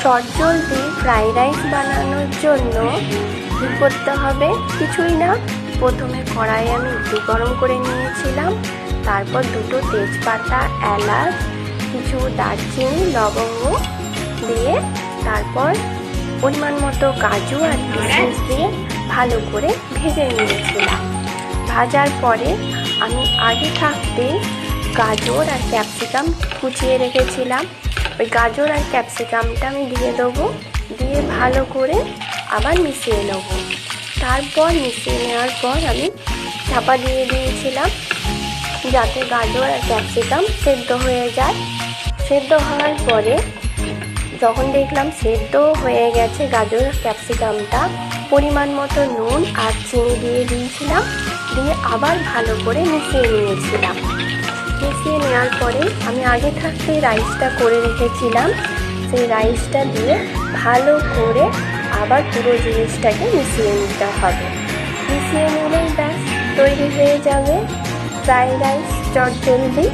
চটজলদি fried rice বানানোর জন্য কী করতে হবে? কিছুই না, প্রথমে কড়াই আমি ঘি গরম করে নিয়েছিলাম, তারপর দুটো তেজপাতা, এলাচ, কিছু দারচিনি, লবঙ্গ দিয়ে তারপর পরিমাণ মতো কাজু আর কিশমিশ দিয়ে ভালো করে ভেজে নিয়েছিলাম। ভাজার পরে আমি আগে থাকতে গাজর আর ক্যাপসিকাম কুচিয়ে রেখেছিলাম, ওই গাজর আর ক্যাপসিকামটা আমি দিয়ে দেবো, দিয়ে ভালো করে আবার মিশিয়ে নেব। তারপর মিশিয়ে নেওয়ার পর আমি চাপা দিয়ে দিয়েছিলাম যাতে গাজর আর ক্যাপসিকাম সেদ্ধ হয়ে যায়। সেদ্ধ হওয়ার পরে যখন দেখলাম সেদ্ধ হয়ে গেছে গাজর আর ক্যাপসিকামটা, পরিমাণ মতো নুন আর চিনি দিয়ে দিয়েছিলাম, দিয়ে আবার ভালো করে মিশিয়ে নিয়েছিলাম। মিশিয়ে নেওয়ার পরে আমি আগে থাকতে রাইসটা করে রেখেছিলাম, সেই রাইসটা দিয়ে ভালো করে আবার পুরো জিনিসটাকে মিশিয়ে নিতে হবে। মিশিয়ে নিলেই ব্যাস তৈরি হয়ে যাবে ফ্রাইড রাইস চটজলদি।